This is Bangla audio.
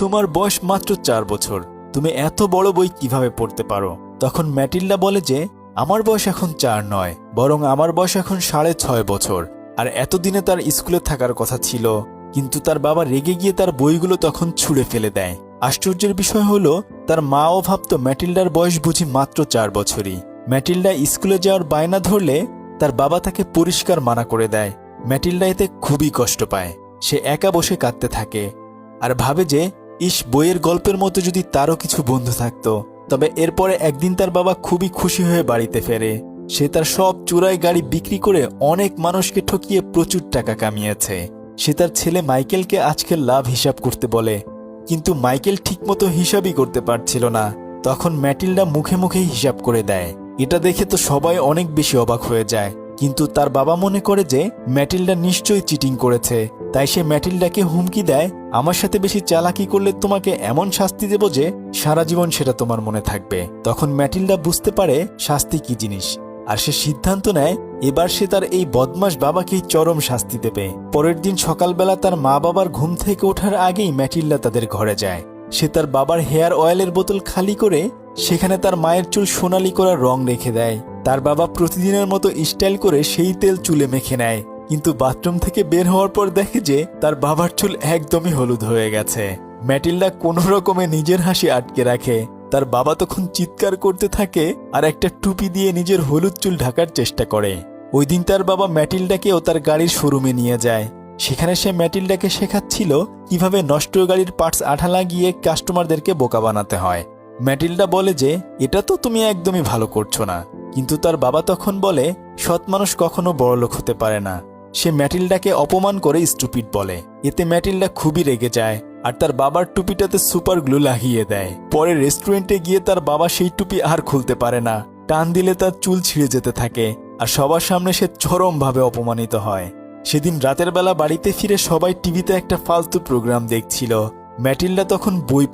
তোমার বয়স মাত্র 4 বছর, তুমি এত বড় বই কিভাবে পড়তে পারো? তখন ম্যাটিল্ডা বলে যে আমার বয়স এখন 4 নয়, বরং আমার বয়স এখন 6.5 বছর। আর এতদিনে তার স্কুলে থাকার কথা ছিল, কিন্তু তার বাবা রেগে গিয়ে তার বইগুলো তখন ছুঁড়ে ফেলে দেয়। আশ্চর্যের বিষয় হলো তার মাও ভাবত ম্যাটিল্ডার বয়স বুঝি মাত্র 4 বছরই। ম্যাটিল্ডা স্কুলে যাওয়ার বায়না ধরলে তার বাবা তাকে পরিষ্কার মানা করে দেয়। ম্যাটিল্ডা এতে খুবই কষ্ট পায়। সে একা বসে কাঁদতে থাকে আর ভাবে যে বইয়ের গল্পের মতো যদি তারও কিছু বন্ধু থাকতো। তবে এরপরে একদিন তার বাবা খুবই খুশি হয়ে বাড়িতে ফেরে। সে তার সব চোরাই গাড়ি বিক্রি করে অনেক মানুষকে ঠকিয়ে প্রচুর টাকা কামিয়েছে। সে তার ছেলে মাইকেলকে আজকের লাভ হিসাব করতে বলে, কিন্তু মাইকেল ঠিকমতো হিসাবই করতে পারছিল না। তখন ম্যাটিল্ডা মুখে মুখেই হিসাব করে দেয়। এটা দেখে তো সবাই অনেক বেশি অবাক হয়ে যায়, কিন্তু তার বাবা মনে করে যে ম্যাটিল্ডা নিশ্চয়ই চিটিং করেছে। তাই সে ম্যাটিল্ডাকে হুমকি দেয়, আমার সাথে বেশি চালাকি করলে তোমাকে এমন শাস্তি দেব যে সারা জীবন সেটা তোমার মনে থাকবে। তখন ম্যাটিল্ডা বুঝতে পারে শাস্তি কি জিনিস, আর সে সিদ্ধান্ত নেয় এবার সে তার এই বদমাশ বাবাকেই চরম শাস্তি দেবে। পরের দিন সকালবেলা তার মা বাবার ঘুম থেকে ওঠার আগেই ম্যাটিল্ডা তাদের ঘরে যায়। সে তার বাবার হেয়ার অয়েলের বোতল খালি করে সেখানে তার মায়ের চুল সোনালি করার রং রেখে দেয়। তার বাবা প্রতিদিনের মতো স্টাইল করে সেই তেল চুলে মেখে নেয়, কিন্তু বাথরুম থেকে বের হওয়ার পর দেখে যে তার বাবার চুল একদমই হলুদ হয়ে গেছে। ম্যাটিল্ডা কোনো রকমে নিজের হাসি আটকে রাখে। তার বাবা তখন চিৎকার করতে থাকে আর একটা টুপি দিয়ে নিজের হলুদ চুল ঢাকার চেষ্টা করে। ওই দিন তার বাবা ম্যাটিল্ডাকেও তার গাড়ির শোরুমে নিয়ে যায়। সেখানে সে ম্যাটিল্ডাকে শেখাচ্ছিল কিভাবে নষ্ট গাড়ির পার্টস আঠা লাগিয়ে কাস্টমারদেরকে বোকা বানাতে হয়। ম্যাটিল্ডা বলে যে এটা তো তুমি একদমই ভালো করছো না, কিন্তু তার বাবা তখন বলে সৎ মানুষ কখনো বড়লোক হতে পারে না। সে ম্যাটিল্ডাকে অপমান করে স্টুপিড বলে। এতে ম্যাটিল্ডা খুবই রেগে যায় আর তার বাবার টুপিটাতে সুপার গ্লু লাগিয়ে দেয়। পরে রেস্টুরেন্টে গিয়ে তার বাবা সেই টুপি আর খুলতে পারে না। টান দিলে তার চুল ছিঁড়ে যেতে থাকে আর সবার সামনে সে চরমভাবে অপমানিত হয়। সেদিন রাতের বেলা বাড়িতে ফিরে সবাই টিভিতে একটা ফালতু প্রোগ্রাম দেখছিল। ম্যাটিল্ডা তখন বই